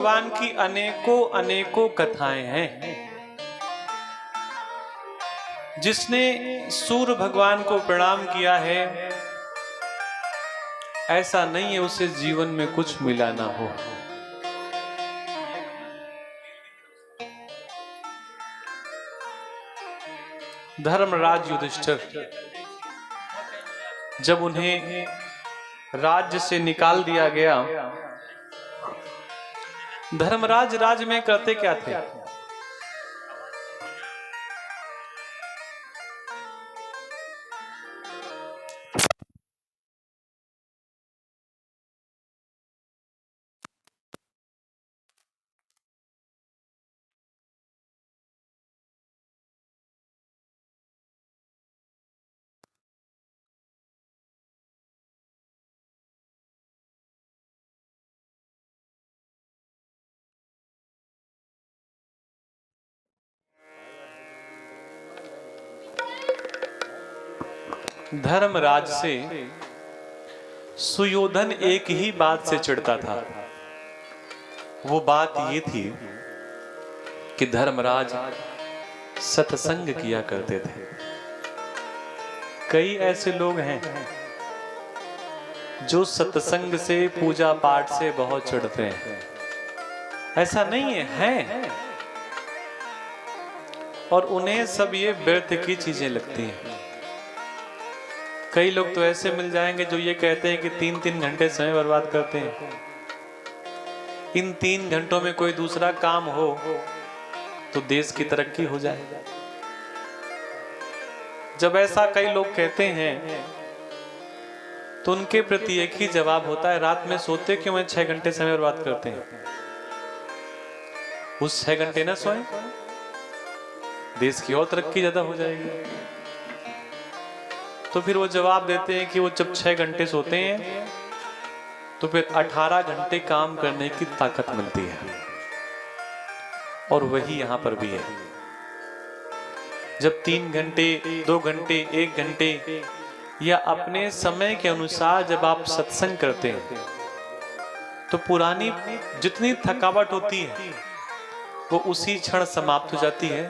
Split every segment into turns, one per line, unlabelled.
भगवान की अनेकों अनेकों कथाएं हैं। जिसने सूर्य भगवान को प्रणाम किया है, ऐसा नहीं है उसे जीवन में कुछ मिला ना हो। धर्मराज युधिष्ठिर जब उन्हें राज्य से निकाल दिया गया, धर्मराज राज्य में करते क्या थे? धर्मराज से सुयोधन एक ही बात से चिढ़ता था। वो बात ये थी कि धर्मराज सत्संग किया करते थे। कई ऐसे लोग हैं जो सत्संग से, पूजा पाठ से बहुत चिढ़ते हैं। ऐसा नहीं है, हैं। और उन्हें सब ये व्यर्थ की चीजें लगती हैं। कई लोग तो ऐसे मिल जाएंगे जो ये कहते हैं कि 3-3 घंटे समय बर्बाद करते हैं। इन 3 घंटों में कोई दूसरा काम हो तो देश की तरक्की हो जाए। जब ऐसा कई लोग कहते हैं तो उनके प्रति एक ही जवाब होता है, रात में सोते क्यों हैं 6 घंटे समय बर्बाद करते हैं? उस 6 घंटे ना सोएं, देश की और तरक्की ज्यादा हो जाएगी। तो फिर वो जवाब देते हैं कि वो जब 6 घंटे सोते हैं तो फिर 18 घंटे काम करने की ताकत मिलती है। और वही यहां पर भी है। जब 3 घंटे, 2 घंटे, 1 घंटे या अपने समय के अनुसार जब आप सत्संग करते हैं तो पुरानी जितनी थकावट होती है वो उसी क्षण समाप्त हो जाती है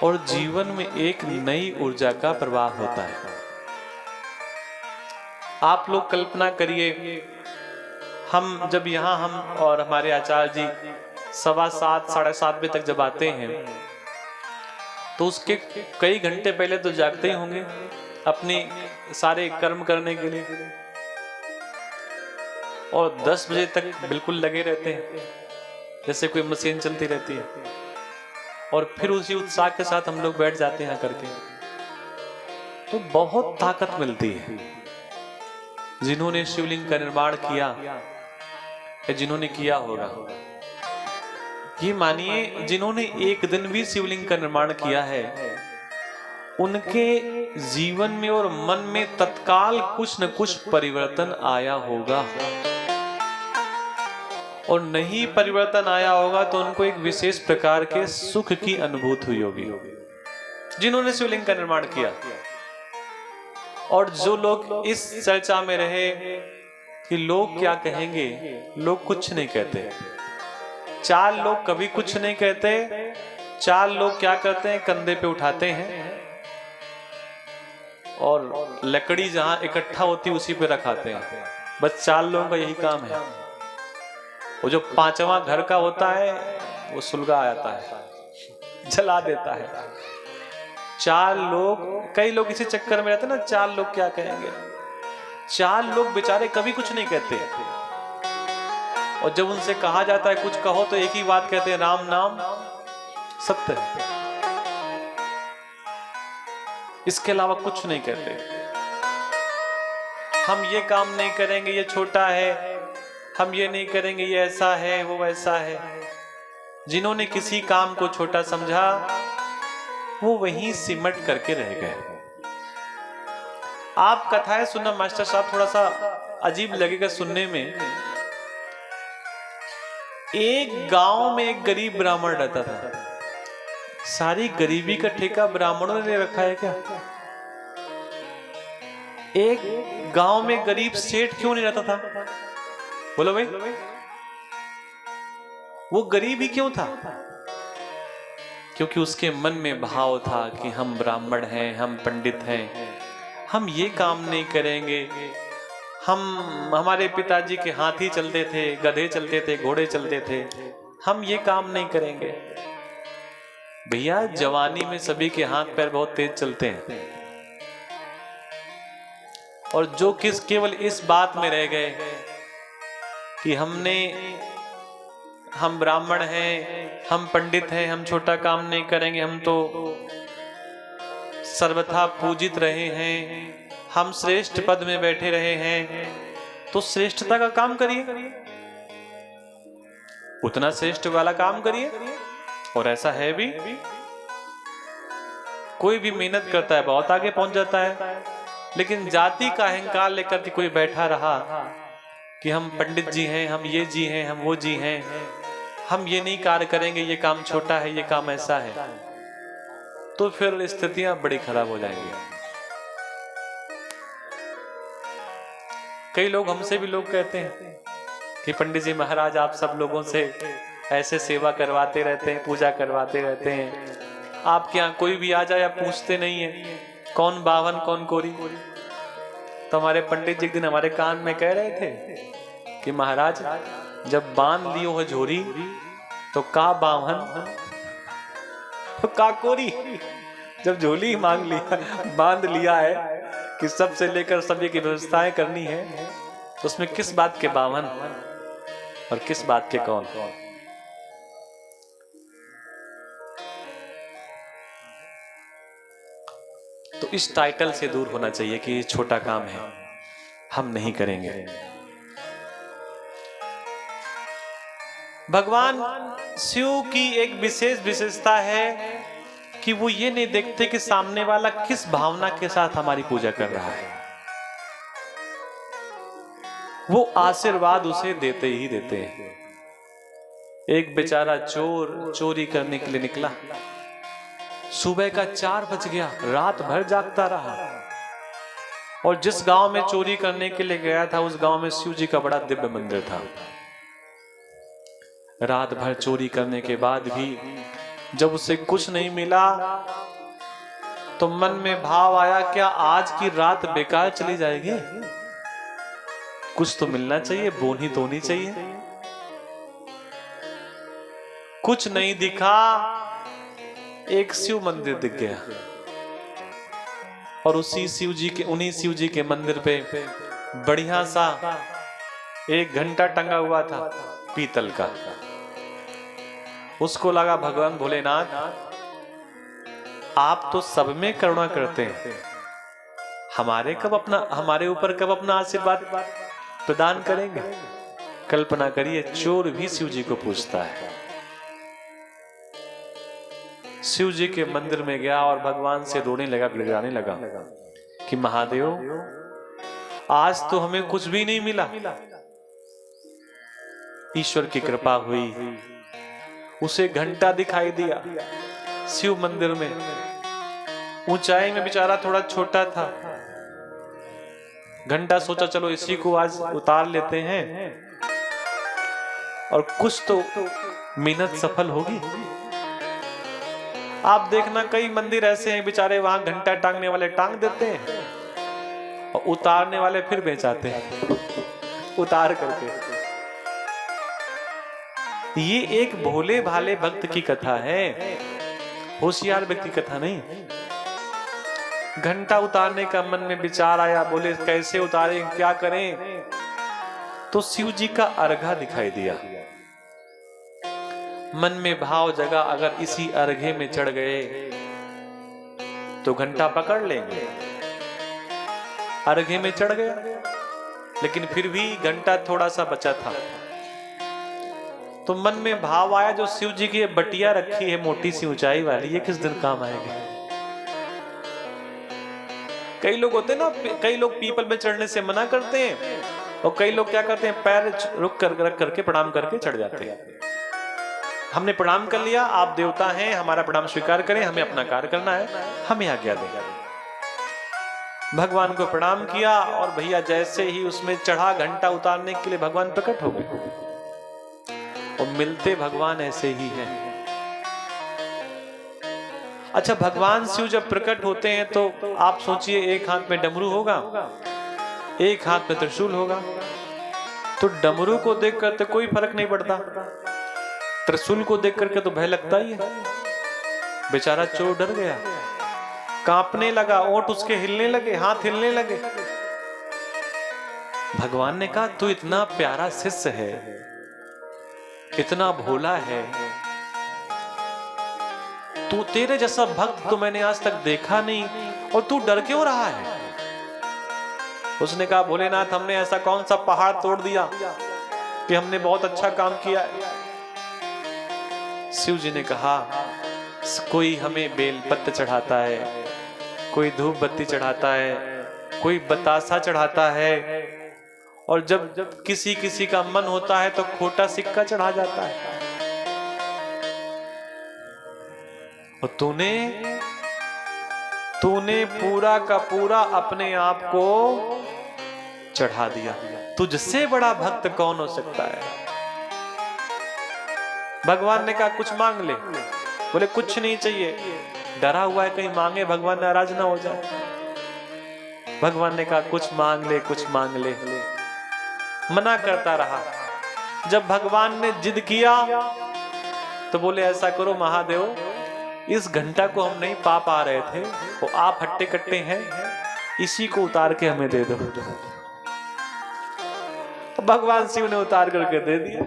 और जीवन में एक नई ऊर्जा का प्रवाह होता है। आप लोग कल्पना करिए, हम जब यहाँ हम और हमारे आचार्य जी 7:15, 7:30 बजे तक जब आते हैं तो उसके कई घंटे पहले तो जागते ही होंगे अपने सारे कर्म करने के लिए, और 10 बजे तक बिल्कुल लगे रहते हैं जैसे कोई मशीन चलती रहती है। और फिर उसी उत्साह के साथ हम लोग बैठ जाते हैं करके, तो बहुत ताकत मिलती है। जिन्होंने शिवलिंग का निर्माण किया या जिन्होंने किया होगा, ये मानिए जिन्होंने एक दिन भी शिवलिंग का निर्माण किया है, उनके जीवन में और मन में तत्काल कुछ न कुछ परिवर्तन आया होगा। और नहीं परिवर्तन आया होगा तो उनको एक विशेष प्रकार के सुख की अनुभूति हुई होगी जिन्होंने शिवलिंग का निर्माण किया। और जो लोग इस चर्चा में रहे कि लोग क्या कहेंगे, लोग कुछ नहीं कहते। 4 लोग कभी कुछ नहीं कहते। 4 लोग क्या करते हैं, कंधे पे उठाते हैं और लकड़ी जहां इकट्ठा होती उसी पे रखाते हैं। बस 4 लोगों का यही काम है। वो जो 5वां घर का होता है वो सुलगा आता है, जला देता है। 4 लोग, कई लोग इसी चक्कर में रहते हैं ना, 4 लोग क्या कहेंगे। 4 लोग बेचारे कभी कुछ नहीं कहते, और जब उनसे कहा जाता है कुछ कहो तो एक ही बात कहते हैं, राम नाम सत्य है। इसके अलावा कुछ नहीं कहते। हम ये काम नहीं करेंगे, ये छोटा है, हम ये नहीं करेंगे, ये ऐसा है, वो वैसा है। जिन्होंने किसी काम को छोटा समझा वो वहीं सिमट करके रह गए। आप कथाएं सुनना मास्टर साहब, थोड़ा सा अजीब लगेगा सुनने में। एक गांव में एक गरीब ब्राह्मण रहता था। सारी गरीबी का ठेका ब्राह्मणों ने ले रखा है क्या? एक गांव में गरीब सेठ क्यों नहीं रहता था? बोलो भाई, वो गरीब ही क्यों था? क्योंकि उसके मन में भाव था कि हम ब्राह्मण हैं, हम पंडित हैं, हम ये काम नहीं करेंगे। हमारे पिताजी के हाथी चलते थे, गधे चलते थे, घोड़े चलते थे, हम ये काम नहीं करेंगे। भैया जवानी में सभी के हाथ पैर बहुत तेज चलते हैं, और जो केवल इस बात में रह गए कि हम ब्राह्मण हैं, हम पंडित हैं, हम छोटा काम नहीं करेंगे, हम तो सर्वथा पूजित रहे हैं, हम श्रेष्ठ पद में बैठे रहे हैं, तो श्रेष्ठता का काम करिए, उतना श्रेष्ठ वाला काम करिए। और ऐसा है भी, कोई भी मेहनत करता है बहुत आगे पहुंच जाता है, लेकिन जाति का अहंकार लेकर के कोई बैठा रहा कि हम पंडित जी हैं, हम ये जी हैं, हम वो जी हैं, हम ये नहीं कार्य करेंगे, ये काम छोटा है, ये काम ऐसा है, तो फिर स्थितियां बड़ी खराब हो जाएंगी। कई लोग, हमसे भी लोग कहते हैं कि पंडित जी महाराज आप सब लोगों से ऐसे सेवा करवाते रहते हैं, पूजा करवाते रहते हैं, आपके यहाँ कोई भी आ जाए आप पूछते नहीं है कौन बावन कौन कोरी। तो हमारे पंडित जी एक दिन हमारे कान में कह रहे थे कि महाराज जब बांध लियो हो झोरी तो का बावन तो का कोरी। जब झोली मांग लिया, बांध लिया है कि सबसे लेकर सभी की व्यवस्थाएं करनी है, तो उसमें किस बात के बावन और किस बात के कौन। तो इस टाइटल से दूर होना चाहिए कि ये छोटा काम है, हम नहीं करेंगे। भगवान शिव की एक विशेष विशेषता है कि वो ये नहीं देखते कि सामने वाला किस भावना के साथ हमारी पूजा कर रहा है, वो आशीर्वाद उसे देते ही देते हैं। एक बेचारा चोर चोरी करने के लिए निकला, सुबह का 4 बज गया, रात भर जागता रहा, और जिस गांव में चोरी करने के लिए गया था उस गांव में शिव जी का बड़ा दिव्य मंदिर था। रात भर चोरी करने के बाद भी जब उसे कुछ नहीं मिला तो मन में भाव आया, क्या आज की रात बेकार चली जाएगी? कुछ तो मिलना चाहिए, बोनी तो होनी चाहिए। कुछ नहीं दिखा, एक शिव मंदिर दिख गया, और उन्हीं शिव जी के मंदिर पे बढ़िया सा एक घंटा टंगा हुआ था पीतल का। उसको लगा भगवान भोलेनाथ आप तो सब में करुणा करते हैं, हमारे ऊपर कब अपना आशीर्वाद प्रदान करेंगे? कल्पना करिए, चोर भी शिव जी को पूछता है। शिव जी के मंदिर में गया और भगवान से रोने लगा, गिड़गिड़ाने लगा कि महादेव आज तो हमें कुछ भी नहीं मिला। ईश्वर की कृपा हुई, उसे घंटा दिखाई दिया शिव मंदिर में। ऊंचाई में बेचारा थोड़ा छोटा था, घंटा सोचा चलो इसी को आज उतार लेते हैं और कुछ तो मेहनत सफल होगी। आप देखना कई मंदिर ऐसे हैं बेचारे, वहां घंटा टांगने वाले टांग देते हैं और उतारने वाले फिर बेचाते हैं उतार करके। ये एक भोले भाले भक्त की कथा है, होशियार व्यक्ति की कथा नहीं। घंटा उतारने का मन में विचार आया, बोले कैसे उतारें, क्या करें? तो शिव जी का अर्घा दिखाई दिया। मन में भाव जगा, अगर इसी अर्घे में चढ़ गए तो घंटा पकड़ लेंगे। अर्घे में चढ़ गया, लेकिन फिर भी घंटा थोड़ा सा बचा था। तो मन में भाव आया, जो शिव जी की बटिया रखी है मोटी सी ऊंचाई वाली, ये किस दिन काम आएगी? कई लोग होते हैं ना, कई लोग पीपल में चढ़ने से मना करते हैं और कई लोग क्या करते हैं, पैर रुक कर रख करके प्रणाम करके चढ़ जाते हैं। हमने प्रणाम कर लिया, आप देवता हैं, हमारा प्रणाम स्वीकार करें, हमें अपना कार्य करना है, हमें आज्ञा दें। भगवान को प्रणाम किया और भैया जैसे ही उसमें चढ़ा घंटा उतारने के लिए भगवान प्रकट हो गए। और मिलते भगवान ऐसे ही हैं। अच्छा, भगवान शिव जब प्रकट होते हैं तो आप सोचिए, एक हाथ में डमरू होगा, एक हाथ में त्रिशूल होगा। तो डमरू को देख कर तो कोई फर्क नहीं पड़ता, त्रिशूल को देख करके तो भय लगता ही है। बेचारा चोर डर गया, कांपने लगा, ओंठ उसके हिलने लगे, हाथ हिलने लगे। भगवान ने कहा, तू इतना प्यारा शिष्य है, इतना भोला है, तू, तेरे जैसा भक्त तो मैंने आज तक देखा नहीं, और तू डर क्यों रहा है? उसने कहा, भोलेनाथ, हमने ऐसा कौन सा पहाड़ तोड़ दिया कि हमने बहुत अच्छा काम किया है? शिव जी ने कहा, कोई हमें बेलपत्र चढ़ाता है, कोई धूप बत्ती चढ़ाता है, कोई बतासा चढ़ाता है, और जब किसी किसी का मन होता है तो खोटा सिक्का चढ़ा जाता है। और तूने पूरा का पूरा अपने आप को चढ़ा दिया। तुझसे बड़ा भक्त कौन हो सकता है? भगवान ने कहा, कुछ मांग ले। बोले, कुछ नहीं चाहिए। डरा हुआ है कहीं मांगे भगवान नाराज ना हो जाए। भगवान ने कहा, कुछ मांग ले, कुछ मांग ले। मना करता रहा। जब भगवान ने जिद किया तो बोले, ऐसा करो महादेव, इस घंटा को हम नहीं पा रहे थे, वो आप हट्टे कट्टे हैं, इसी को उतार के हमें दे दो। तो भगवान शिव ने उतार करके दे दिया।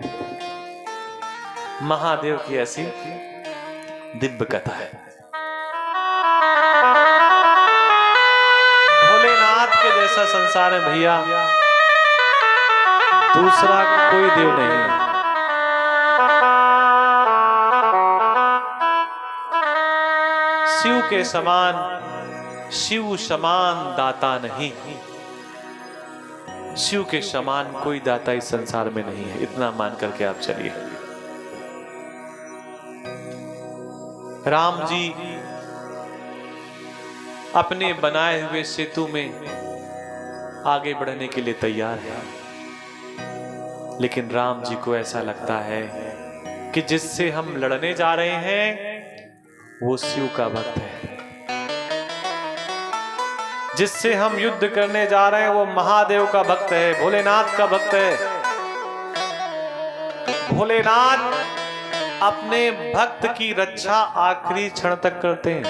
महादेव की ऐसी दिव्य कथा है। भोलेनाथ के जैसा संसार में भैया दूसरा कोई देव नहीं है। शिव के समान, शिव समान दाता नहीं, शिव के समान कोई दाता इस संसार में नहीं है। इतना मान करके आप चलिए। राम जी अपने बनाए हुए सेतु में आगे बढ़ने के लिए तैयार है, लेकिन राम जी को ऐसा लगता है कि जिससे हम लड़ने जा रहे हैं वो शिव का भक्त है, जिससे हम युद्ध करने जा रहे हैं वो महादेव का भक्त है, भोलेनाथ का भक्त है। भोलेनाथ अपने भक्त की रक्षा आखिरी क्षण तक करते हैं।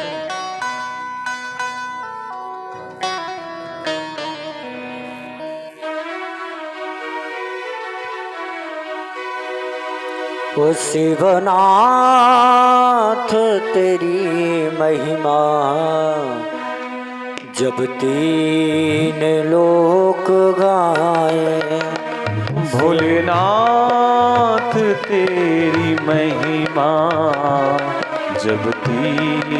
ओ शिवनाथ तेरी महिमा जब तीन लोक गाए।
भोलेनाथ तेरी महिमा जब तीन